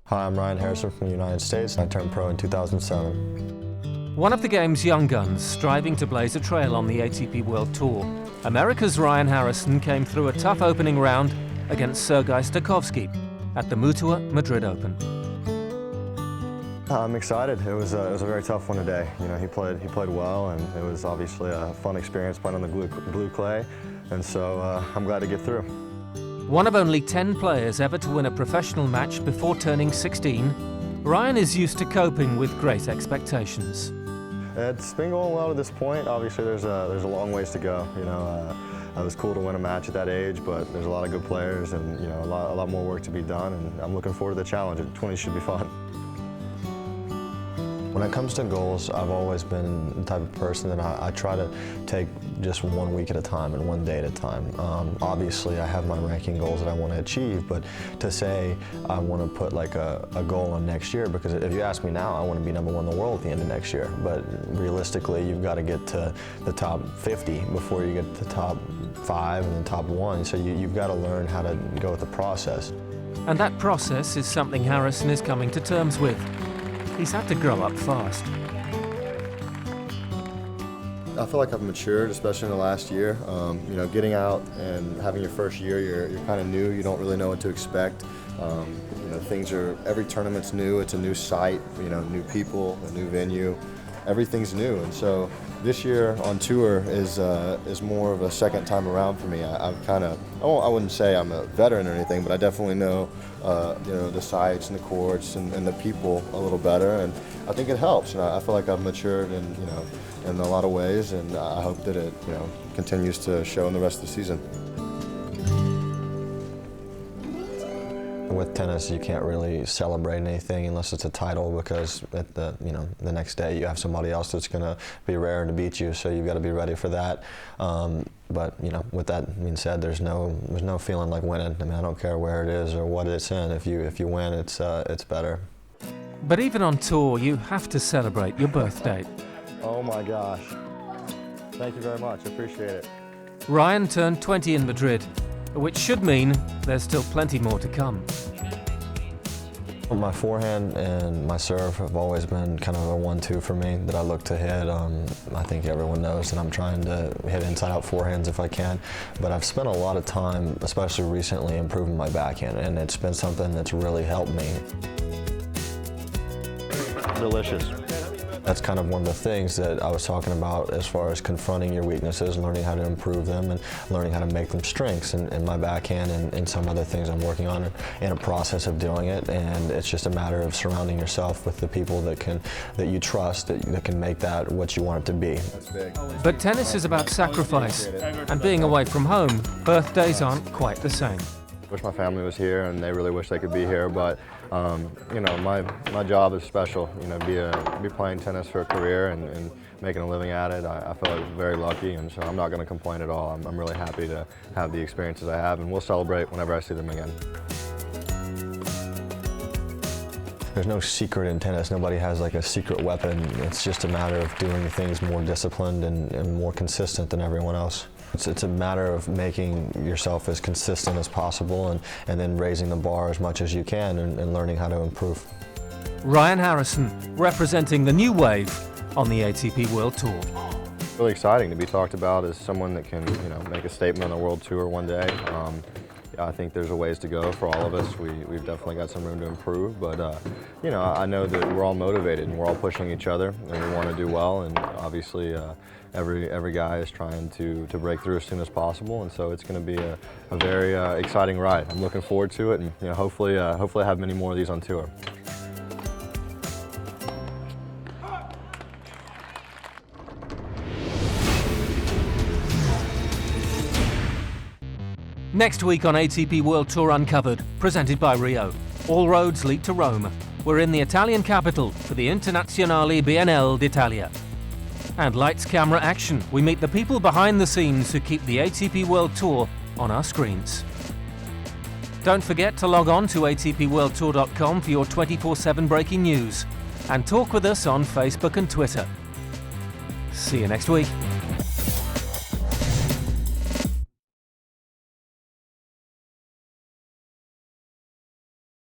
Hi, I'm Ryan Harrison from the United States. I turned pro in 2007. One of the game's young guns, striving to blaze a trail on the ATP World Tour, America's Ryan Harrison came through a tough opening round against Sergei Stakhovsky at the Mutua Madrid Open. I'm excited. It was a very tough one today. You know, he played well, and it was obviously a fun experience playing on the blue clay, and so I'm glad to get through. One of only 10 players ever to win a professional match before turning 16, Ryan is used to coping with great expectations. It's been going well to this point. Obviously, there's a long ways to go. You know, it was cool to win a match at that age, but there's a lot of good players, and you know, a lot more work to be done. And I'm looking forward to the challenge. 20 should be fun. When it comes to goals, I've always been the type of person that I try to take just 1 week at a time and 1 day at a time. Obviously, I have my ranking goals that I want to achieve, but to say I want to put like a goal on next year, because if you ask me now, I want to be #1 in the world at the end of next year. But realistically, you've got to get to the top 50 before you get to the top 5 and then top 1. So you've got to learn how to go with the process. And that process is something Harrison is coming to terms with. He's had to grow up fast. I feel like I've matured, especially in the last year. You know, getting out and having your first year, you're kind of new. You don't really know what to expect. You know, every tournament's new. It's a new site. You know, new people, a new venue. Everything's new, and so this year on tour is more of a second time around for me. I wouldn't say I'm a veteran or anything, but I definitely know you know, the sites and the courts and the people a little better, and I think it helps. And I feel like I've matured in a lot of ways, and I hope that it continues to show in the rest of the season. With tennis, you can't really celebrate anything unless it's a title, because at the next day you have somebody else that's going to be raring to beat you, so you've got to be ready for that. But you know, with that being said, there's no feeling like winning. I mean, I don't care where it is or what it's in. If you win, it's better. But even on tour, you have to celebrate your birthday. Oh my gosh! Thank you very much. I appreciate it. Ryan turned 20 in Madrid, which should mean there's still plenty more to come. My forehand and my serve have always been kind of a 1-2 for me that I look to hit. I think everyone knows that I'm trying to hit inside-out forehands if I can, but I've spent a lot of time, especially recently, improving my backhand, and it's been something that's really helped me. Delicious. That's kind of one of the things that I was talking about as far as confronting your weaknesses, learning how to improve them, and learning how to make them strengths in my backhand and some other things I'm working on in a process of doing it. And it's just a matter of surrounding yourself with the people that you trust, that can make that what you want it to be. But tennis is about sacrifice, and being away from home, birthdays aren't quite the same. Wish my family was here, and they really wish they could be here, but you know, my job is special. You know, be playing tennis for a career and making a living at it. I feel like very lucky, and so I'm not going to complain at all. I'm really happy to have the experiences I have, and we'll celebrate whenever I see them again. There's no secret in tennis. Nobody has like a secret weapon. It's just a matter of doing things more disciplined and more consistent than everyone else. It's a matter of making yourself as consistent as possible and then raising the bar as much as you can and learning how to improve. Ryan Harrison, representing the new wave on the ATP World Tour. Really exciting to be talked about as someone that can, make a statement on the World Tour one day. I think there's a ways to go for all of us. We've definitely got some room to improve, but I know that we're all motivated and we're all pushing each other, and we want to do well. And obviously, every guy is trying to break through as soon as possible, and so it's going to be a very exciting ride. I'm looking forward to it, and hopefully I have many more of these on tour. Next week on ATP World Tour Uncovered, presented by Rio. All roads lead to Rome. We're in the Italian capital for the Internazionale Biennale d'Italia. And lights, camera, action. We meet the people behind the scenes who keep the ATP World Tour on our screens. Don't forget to log on to atpworldtour.com for your 24/7 breaking news. And talk with us on Facebook and Twitter. See you next week.